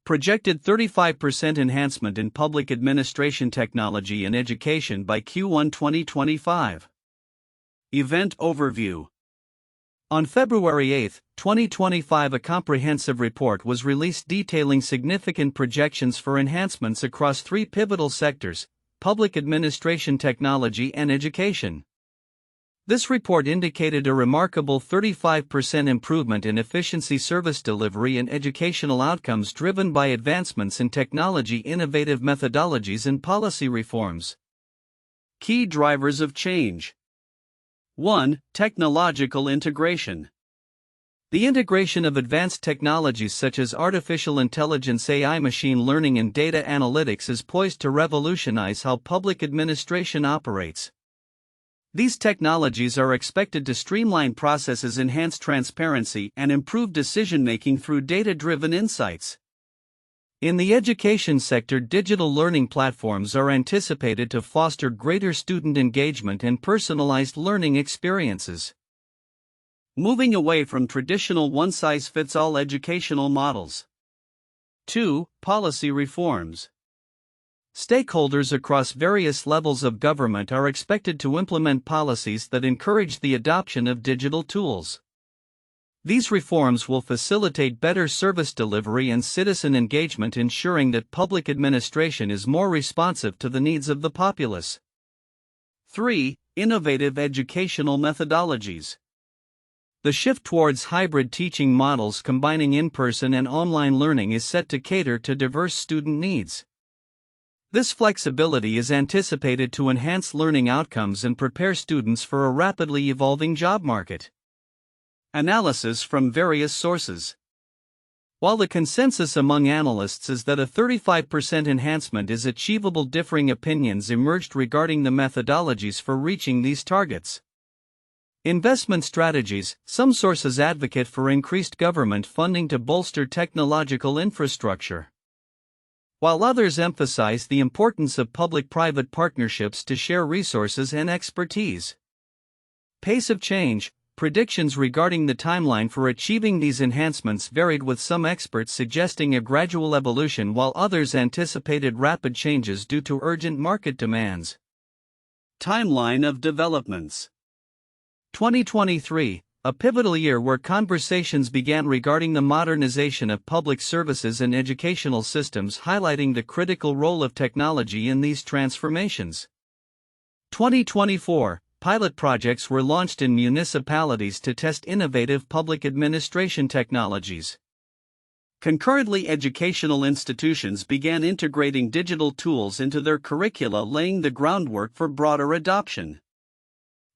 Projected 35% enhancement in public administration technology and education by Q1 2025. Event Overview. On February 8, 2025, a comprehensive report was released detailing significant projections for enhancements across three pivotal sectors: public administration technology and education. This report indicated a remarkable 35% improvement in efficiency, service delivery, and educational outcomes driven by advancements in technology, innovative methodologies, and policy reforms. Key drivers of change. 1. Technological integration. The integration of advanced technologies such as artificial intelligence, AI, machine learning, and data analytics is poised to revolutionize how public administration operates. These technologies are expected to streamline processes, enhance transparency, and improve decision-making through data-driven insights. In the education sector, digital learning platforms are anticipated to foster greater student engagement and personalized learning experiences. Moving away from traditional one-size-fits-all educational models. 2. Policy reforms. Stakeholders across various levels of government are expected to implement policies that encourage the adoption of digital tools. These reforms will facilitate better service delivery and citizen engagement, ensuring that public administration is more responsive to the needs of the populace. 3. Innovative educational methodologies. The shift towards hybrid teaching models combining in-person and online learning is set to cater to diverse student needs. This flexibility is anticipated to enhance learning outcomes and prepare students for a rapidly evolving job market. Analysis from various sources. While the consensus among analysts is that a 35% enhancement is achievable, differing opinions emerged regarding the methodologies for reaching these targets. Investment strategies. Some sources advocate for increased government funding to bolster technological infrastructure, while others emphasize the importance of public-private partnerships to share resources and expertise. Pace of change. Predictions regarding the timeline for achieving these enhancements varied, with some experts suggesting a gradual evolution while others anticipated rapid changes due to urgent market demands. Timeline of developments. 2023, a pivotal year where conversations began regarding the modernization of public services and educational systems, highlighting the critical role of technology in these transformations. 2024, pilot projects were launched in municipalities to test innovative public administration technologies. Concurrently, educational institutions began integrating digital tools into their curricula, laying the groundwork for broader adoption.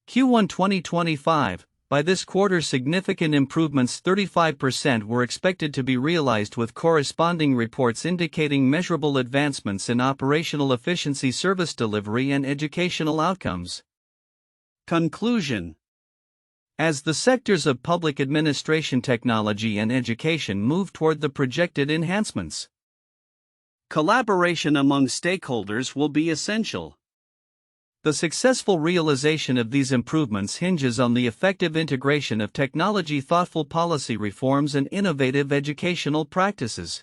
Q1 2025. By this quarter, significant improvements, 35%, were expected to be realized, with corresponding reports indicating measurable advancements in operational efficiency, service delivery, and educational outcomes. Conclusion. As the sectors of public administration technology and education move toward the projected enhancements, collaboration among stakeholders will be essential. The successful realization of these improvements hinges on the effective integration of technology, thoughtful policy reforms, and innovative educational practices.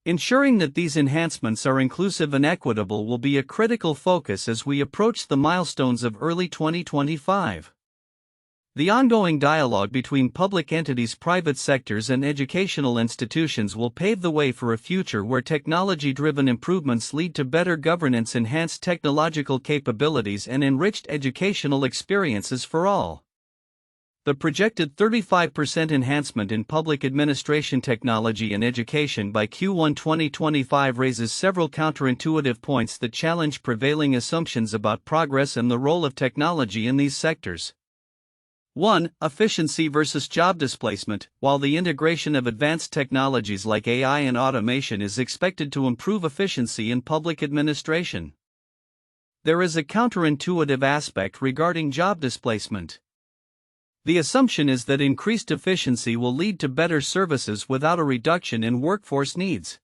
Ensuring that these enhancements are inclusive and equitable will be a critical focus as we approach the milestones of early 2025. The ongoing dialogue between public entities, private sectors, and educational institutions will pave the way for a future where technology-driven improvements lead to better governance, enhanced technological capabilities, and enriched educational experiences for all. The projected 35% enhancement in public administration technology and education by Q1 2025 raises several counterintuitive points that challenge prevailing assumptions about progress and the role of technology in these sectors. 1. Efficiency versus job displacement. While the integration of advanced technologies like AI and automation is expected to improve efficiency in public administration, there is a counterintuitive aspect regarding job displacement. The assumption is that increased efficiency will lead to better services without a reduction in workforce needs.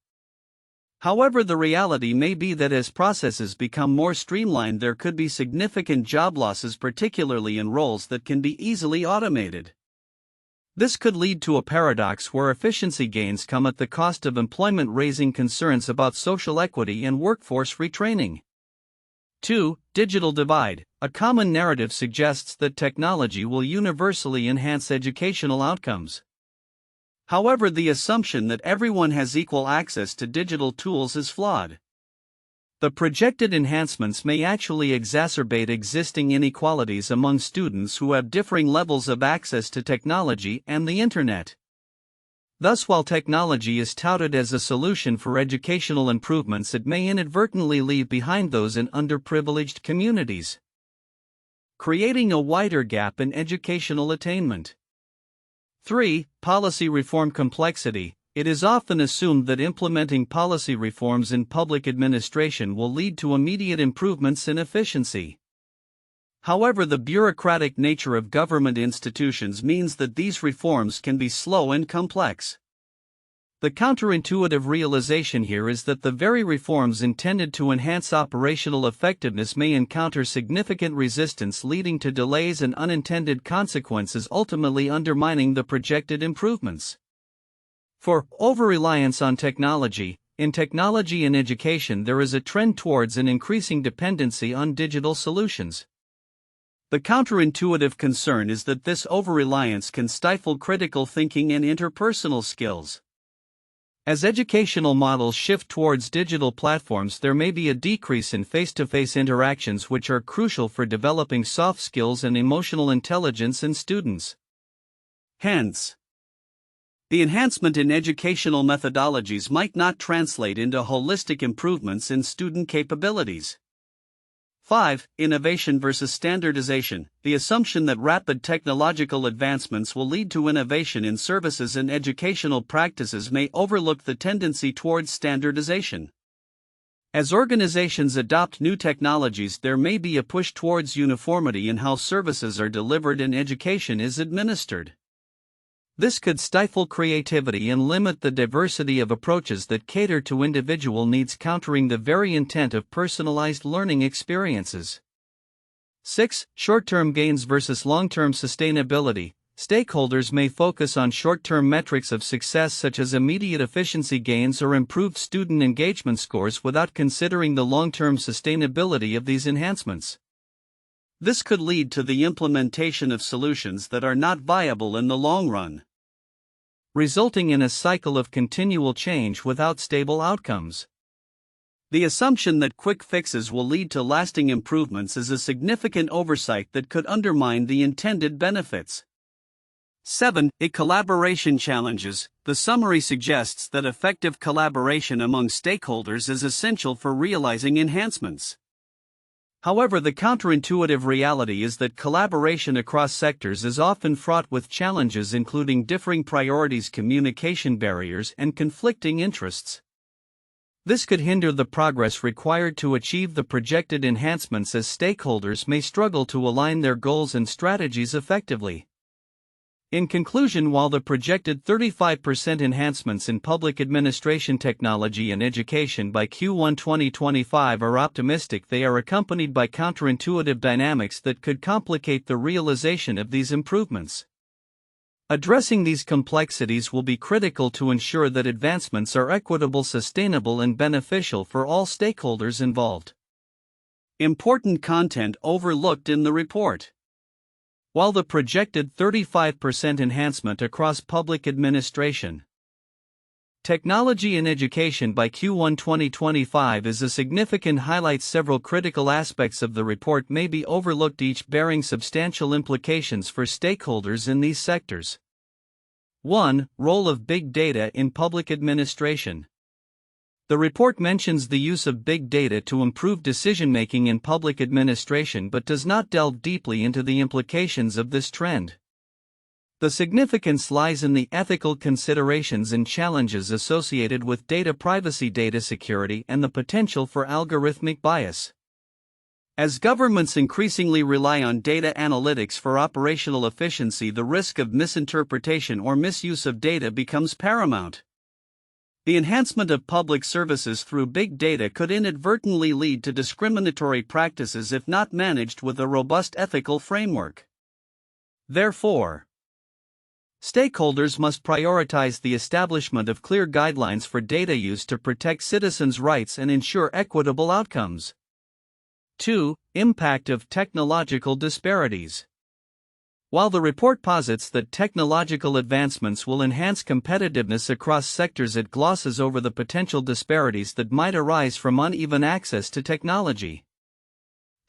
However, the reality may be that as processes become more streamlined, there could be significant job losses, particularly in roles that can be easily automated. This could lead to a paradox where efficiency gains come at the cost of employment, raising concerns about social equity and workforce retraining. 2. Digital divide. A common narrative suggests that technology will universally enhance educational outcomes. However, the assumption that everyone has equal access to digital tools is flawed. The projected enhancements may actually exacerbate existing inequalities among students who have differing levels of access to technology and the Internet. Thus, while technology is touted as a solution for educational improvements, it may inadvertently leave behind those in underprivileged communities, creating a wider gap in educational attainment. 3. Policy reform complexity. It is often assumed that implementing policy reforms in public administration will lead to immediate improvements in efficiency. However, the bureaucratic nature of government institutions means that these reforms can be slow and complex. The counterintuitive realization here is that the very reforms intended to enhance operational effectiveness may encounter significant resistance, leading to delays and unintended consequences, ultimately undermining the projected improvements. 4. Over-reliance on technology. In technology and education, there is a trend towards an increasing dependency on digital solutions. The counterintuitive concern is that this over-reliance can stifle critical thinking and interpersonal skills. As educational models shift towards digital platforms, there may be a decrease in face-to-face interactions, which are crucial for developing soft skills and emotional intelligence in students. Hence, the enhancement in educational methodologies might not translate into holistic improvements in student capabilities. 5. Innovation versus standardization. The assumption that rapid technological advancements will lead to innovation in services and educational practices may overlook the tendency towards standardization. As organizations adopt new technologies, there may be a push towards uniformity in how services are delivered and education is administered. This could stifle creativity and limit the diversity of approaches that cater to individual needs, countering the very intent of personalized learning experiences. 6. Short-term gains versus long-term sustainability. Stakeholders may focus on short-term metrics of success such as immediate efficiency gains or improved student engagement scores without considering the long-term sustainability of these enhancements. This could lead to the implementation of solutions that are not viable in the long run, resulting in a cycle of continual change without stable outcomes. The assumption that quick fixes will lead to lasting improvements is a significant oversight that could undermine the intended benefits. 7. Collaboration challenges. The summary suggests that effective collaboration among stakeholders is essential for realizing enhancements. However, the counterintuitive reality is that collaboration across sectors is often fraught with challenges, including differing priorities, communication barriers, and conflicting interests. This could hinder the progress required to achieve the projected enhancements, as stakeholders may struggle to align their goals and strategies effectively. In conclusion, while the projected 35% enhancements in public administration technology and education by Q1 2025 are optimistic, they are accompanied by counterintuitive dynamics that could complicate the realization of these improvements. Addressing these complexities will be critical to ensure that advancements are equitable, sustainable, and beneficial for all stakeholders involved. Important content overlooked in the report. While the projected 35% enhancement across public administration, technology and education by Q1 2025 is a significant highlight, several critical aspects of the report may be overlooked, each bearing substantial implications for stakeholders in these sectors. 1. Role of big data in public administration. The report mentions the use of big data to improve decision-making in public administration but does not delve deeply into the implications of this trend. The significance lies in the ethical considerations and challenges associated with data privacy, data security, and the potential for algorithmic bias. As governments increasingly rely on data analytics for operational efficiency, the risk of misinterpretation or misuse of data becomes paramount. The enhancement of public services through big data could inadvertently lead to discriminatory practices if not managed with a robust ethical framework. Therefore, Stakeholders must prioritize the establishment of clear guidelines for data use to protect citizens' rights and ensure equitable outcomes. 2. Impact of technological disparities. While the report posits that technological advancements will enhance competitiveness across sectors, it glosses over the potential disparities that might arise from uneven access to technology.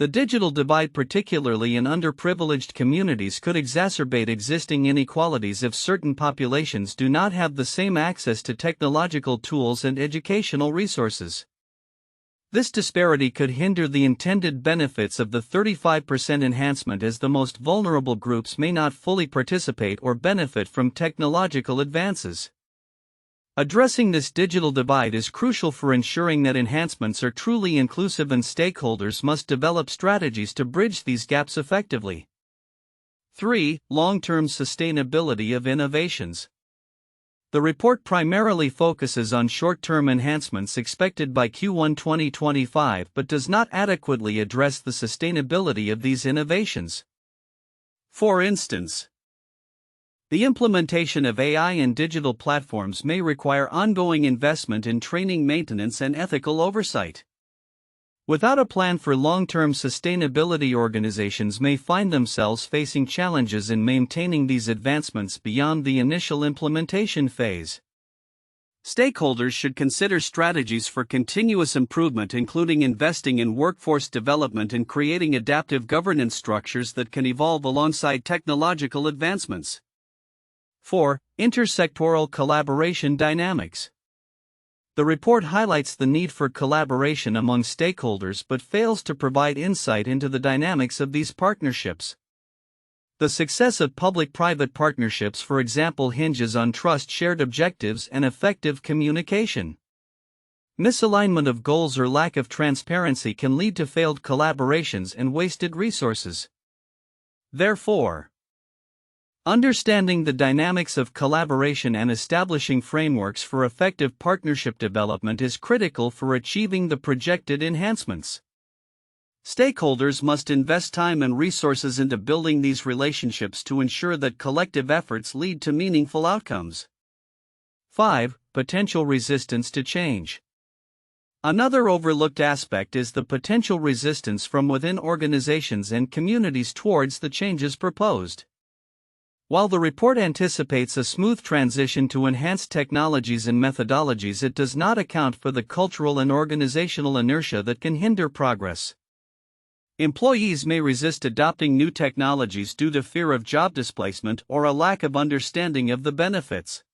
The digital divide, particularly in underprivileged communities, could exacerbate existing inequalities if certain populations do not have the same access to technological tools and educational resources. This disparity could hinder the intended benefits of the 35% enhancement, as the most vulnerable groups may not fully participate or benefit from technological advances. Addressing this digital divide is crucial for ensuring that enhancements are truly inclusive, and stakeholders must develop strategies to bridge these gaps effectively. 3. Long-term sustainability of innovations. The report primarily focuses on short-term enhancements expected by Q1 2025 but does not adequately address the sustainability of these innovations. For instance, the implementation of AI and digital platforms may require ongoing investment in training, maintenance, and ethical oversight. Without a plan for long-term sustainability, organizations may find themselves facing challenges in maintaining these advancements beyond the initial implementation phase. Stakeholders should consider strategies for continuous improvement, including investing in workforce development and creating adaptive governance structures that can evolve alongside technological advancements. 4. Intersectoral collaboration dynamics. The report highlights the need for collaboration among stakeholders but fails to provide insight into the dynamics of these partnerships. The success of public-private partnerships, for example, hinges on trust, shared objectives, and effective communication. Misalignment of goals or lack of transparency can lead to failed collaborations and wasted resources. Therefore, understanding the dynamics of collaboration and establishing frameworks for effective partnership development is critical for achieving the projected enhancements. Stakeholders must invest time and resources into building these relationships to ensure that collective efforts lead to meaningful outcomes. 5. Potential resistance to change. Another overlooked aspect is the potential resistance from within organizations and communities towards the changes proposed. While the report anticipates a smooth transition to enhanced technologies and methodologies, it does not account for the cultural and organizational inertia that can hinder progress. Employees may resist adopting new technologies due to fear of job displacement or a lack of understanding of the benefits.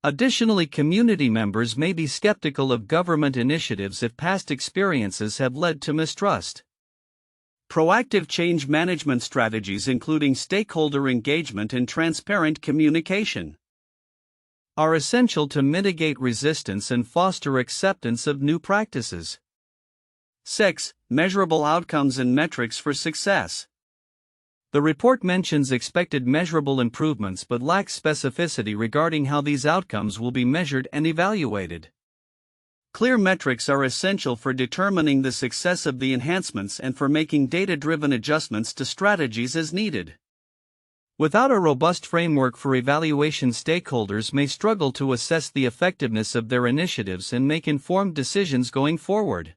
Additionally, community members may be skeptical of government initiatives if past experiences have led to mistrust. Proactive change management strategies, including stakeholder engagement and transparent communication, are essential to mitigate resistance and foster acceptance of new practices. 6. Measurable outcomes and metrics for success. The report mentions expected measurable improvements but lacks specificity regarding how these outcomes will be measured and evaluated. Clear metrics are essential for determining the success of the enhancements and for making data-driven adjustments to strategies as needed. Without a robust framework for evaluation, stakeholders may struggle to assess the effectiveness of their initiatives and make informed decisions going forward.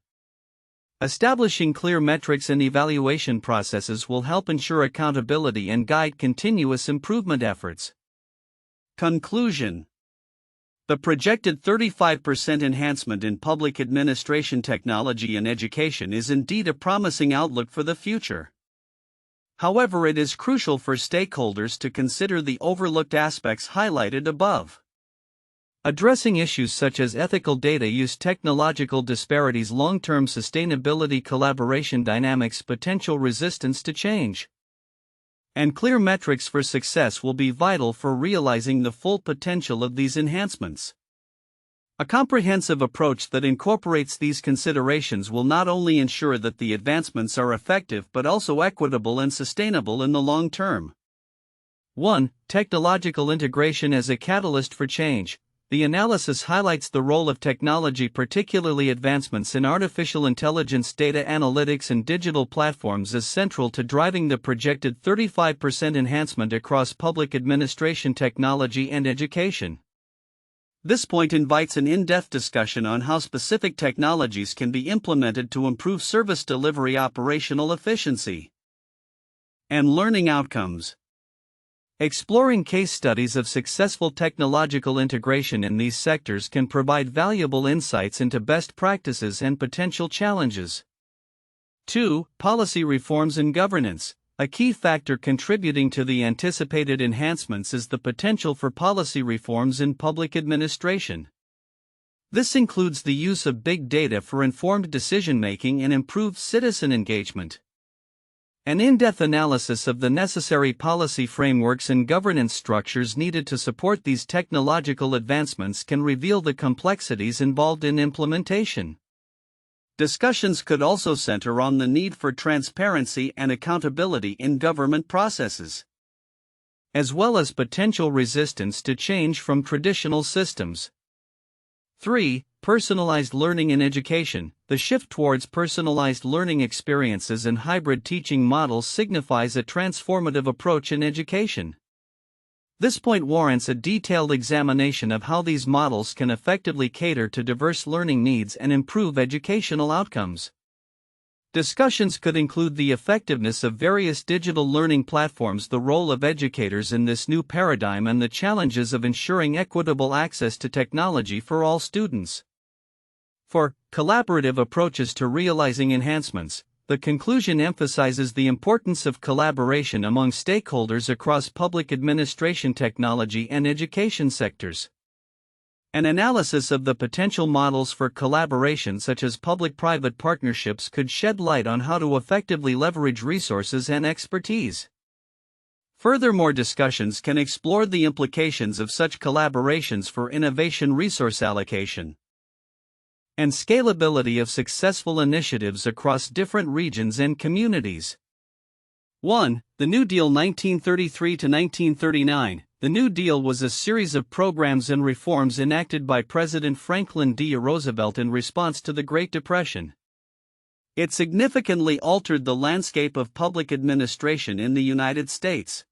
Establishing clear metrics and evaluation processes will help ensure accountability and guide continuous improvement efforts. Conclusion. The projected 35% enhancement in public administration technology and education is indeed a promising outlook for the future. However, it is crucial for stakeholders to consider the overlooked aspects highlighted above. Addressing issues such as ethical data use, technological disparities, long-term sustainability, collaboration dynamics, potential resistance to change, and clear metrics for success will be vital for realizing the full potential of these enhancements. A comprehensive approach that incorporates these considerations will not only ensure that the advancements are effective but also equitable and sustainable in the long term. 1. Technological integration as a catalyst for change. the analysis highlights the role of technology, particularly advancements in artificial intelligence, data analytics, and digital platforms, as central to driving the projected 35% enhancement across public administration technology and education. This point invites an in-depth discussion on how specific technologies can be implemented to improve service delivery, operational efficiency, and learning outcomes. Exploring case studies of successful technological integration in these sectors can provide valuable insights into best practices and potential challenges. 2. Policy reforms and governance. A key factor contributing to the anticipated enhancements is the potential for policy reforms in public administration. This includes the use of big data for informed decision-making and improved citizen engagement. An in-depth analysis of the necessary policy frameworks and governance structures needed to support these technological advancements can reveal the complexities involved in implementation. Discussions could also center on the need for transparency and accountability in government processes, as well as potential resistance to change from traditional systems. 3. Personalized learning in education. The shift towards personalized learning experiences and hybrid teaching models signifies a transformative approach in education. This point warrants a detailed examination of how these models can effectively cater to diverse learning needs and improve educational outcomes. Discussions could include the effectiveness of various digital learning platforms, the role of educators in this new paradigm, and the challenges of ensuring equitable access to technology for all students. 4. Collaborative approaches to realizing enhancements. The conclusion emphasizes the importance of collaboration among stakeholders across public administration, technology, and education sectors. An analysis of the potential models for collaboration, such as public-private partnerships, could shed light on how to effectively leverage resources and expertise. Furthermore, discussions can explore the implications of such collaborations for innovation, resource allocation, and scalability of successful initiatives across different regions and communities. 1. The New Deal 1933 to 1939. The New Deal was a series of programs and reforms enacted by President Franklin D. Roosevelt in response to the Great Depression. It significantly altered the landscape of public administration in the United States.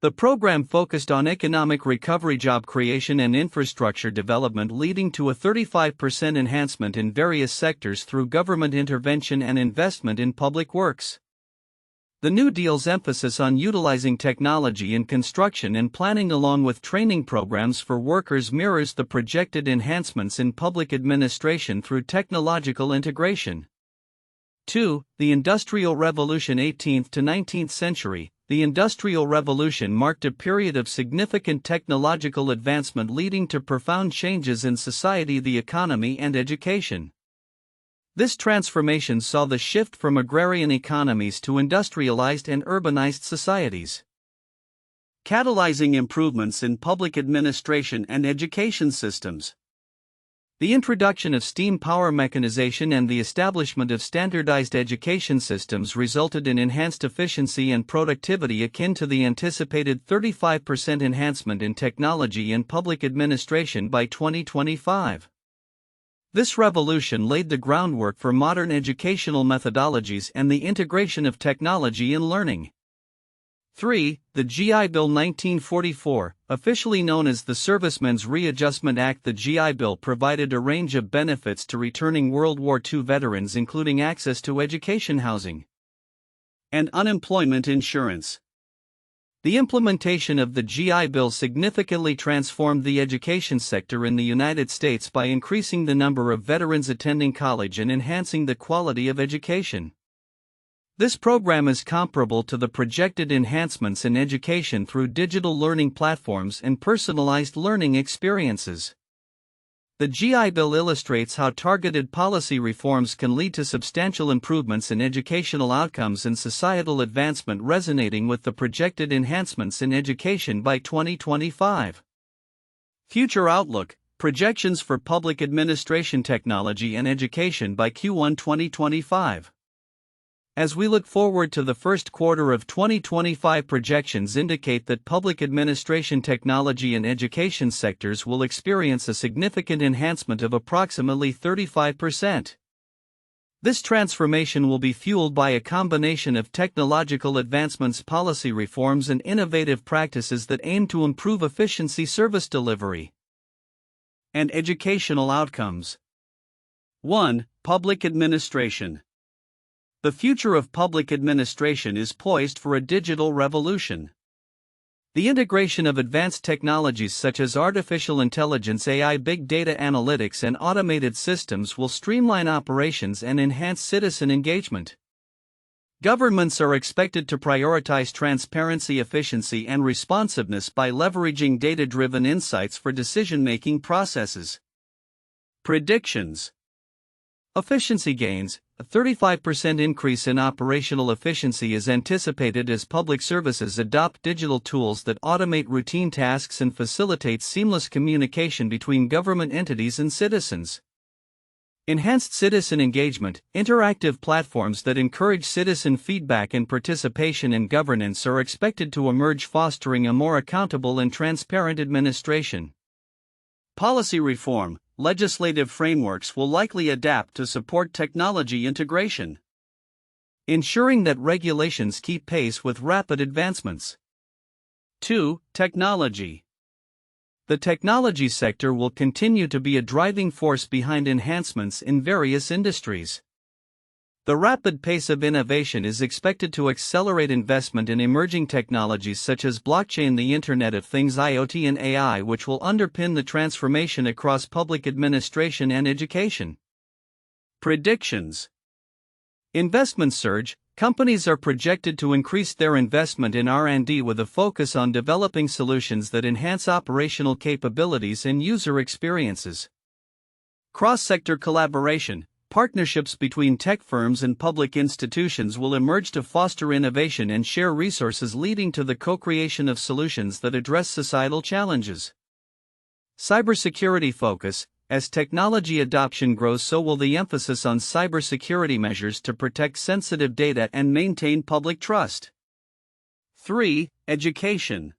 The program focused on economic recovery, job creation, and infrastructure development, leading to a 35% enhancement in various sectors through government intervention and investment in public works. The New Deal's emphasis on utilizing technology in construction and planning, along with training programs for workers, mirrors the projected enhancements in public administration through technological integration. 2. The Industrial Revolution, 18th to 19th century. The Industrial Revolution marked a period of significant technological advancement leading to profound changes in society, the economy, and education. This transformation saw the shift from agrarian economies to industrialized and urbanized societies, catalyzing improvements in public administration and education systems. The introduction of steam power mechanization and the establishment of standardized education systems resulted in enhanced efficiency and productivity akin to the anticipated 35% enhancement in technology in public administration by 2025. This revolution laid the groundwork for modern educational methodologies and the integration of technology in learning. 3. The GI Bill 1944, officially known as the Servicemen's Readjustment Act. The GI Bill provided a range of benefits to returning World War II veterans, including access to education, housing, and unemployment insurance. The implementation of the GI Bill significantly transformed the education sector in the United States by increasing the number of veterans attending college and enhancing the quality of education. This program is comparable to the projected enhancements in education through digital learning platforms and personalized learning experiences. The GI Bill illustrates how targeted policy reforms can lead to substantial improvements in educational outcomes and societal advancement, resonating with the projected enhancements in education by 2025. Future outlook: projections for public administration technology and education by Q1 2025. As we look forward to the first quarter of 2025, projections indicate that public administration technology and education sectors will experience a significant enhancement of approximately 35%. This transformation will be fueled by a combination of technological advancements, policy reforms, and innovative practices that aim to improve efficiency, service delivery, and educational outcomes. 1. Public administration. The future of public administration is poised for a digital revolution. The integration of advanced technologies such as artificial intelligence, AI, big data analytics, and automated systems will streamline operations and enhance citizen engagement. Governments are expected to prioritize transparency, efficiency, and responsiveness by leveraging data-driven insights for decision-making processes. Predictions. Efficiency gains. A 35% increase in operational efficiency is anticipated as public services adopt digital tools that automate routine tasks and facilitate seamless communication between government entities and citizens. Enhanced citizen engagement. Interactive platforms that encourage citizen feedback and participation in governance are expected to emerge, fostering a more accountable and transparent administration. Policy reform. Legislative frameworks will likely adapt to support technology integration, ensuring that regulations keep pace with rapid advancements. 2. Technology. The technology sector will continue to be a driving force behind enhancements in various industries. The rapid pace of innovation is expected to accelerate investment in emerging technologies such as blockchain, the Internet of Things, IoT, and AI, which will underpin the transformation across public administration and education. Predictions. Investment surge. Companies are projected to increase their investment in R&D with a focus on developing solutions that enhance operational capabilities and user experiences. Cross-sector collaboration. Partnerships between tech firms and public institutions will emerge to foster innovation and share resources, leading to the co-creation of solutions that address societal challenges. Cybersecurity focus. As technology adoption grows, so will the emphasis on cybersecurity measures to protect sensitive data and maintain public trust. 3. Education.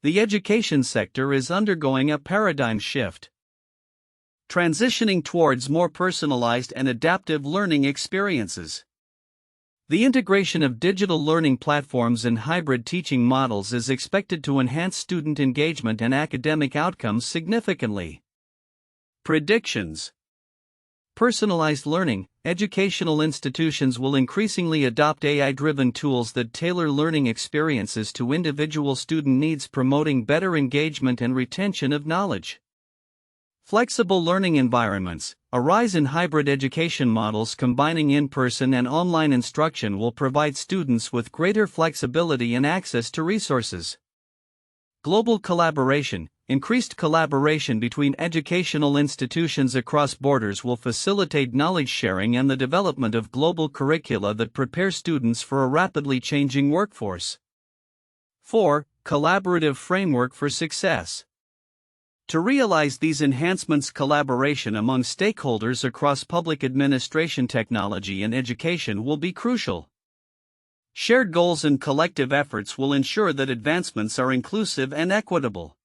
The education sector is undergoing a paradigm shift, transitioning towards more personalized and adaptive learning experiences. The integration of digital learning platforms and hybrid teaching models is expected to enhance student engagement and academic outcomes significantly. Predictions. Personalized learning. Educational institutions will increasingly adopt AI-driven tools that tailor learning experiences to individual student needs, promoting better engagement and retention of knowledge. Flexible learning environments. A rise in hybrid education models combining in-person and online instruction will provide students with greater flexibility and access to resources. Global collaboration. Increased collaboration between educational institutions across borders will facilitate knowledge sharing and the development of global curricula that prepare students for a rapidly changing workforce. 4. Collaborative framework for success. To realize these enhancements, collaboration among stakeholders across public administration, technology, and education will be crucial. Shared goals and collective efforts will ensure that advancements are inclusive and equitable,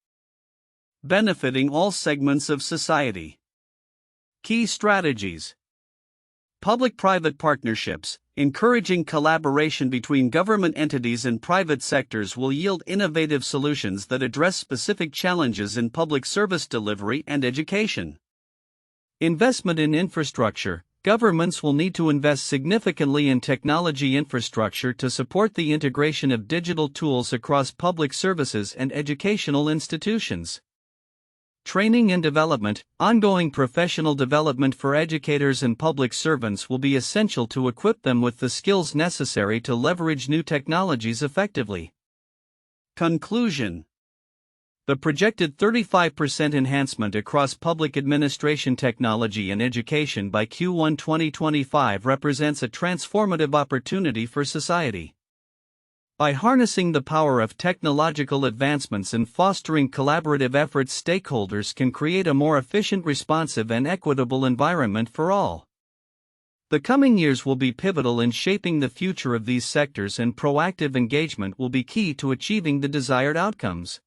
benefiting all segments of society. Key strategies. Public-private partnerships. Encouraging collaboration between government entities and private sectors will yield innovative solutions that address specific challenges in public service delivery and education. Investment in infrastructure. Governments will need to invest significantly in technology infrastructure to support the integration of digital tools across public services and educational institutions. Training and development. Ongoing professional development for educators and public servants will be essential to equip them with the skills necessary to leverage new technologies effectively. Conclusion. The projected 35% enhancement across public administration technology and education by Q1 2025 represents a transformative opportunity for society. By harnessing the power of technological advancements and fostering collaborative efforts, stakeholders can create a more efficient, responsive, and equitable environment for all. The coming years will be pivotal in shaping the future of these sectors, and proactive engagement will be key to achieving the desired outcomes.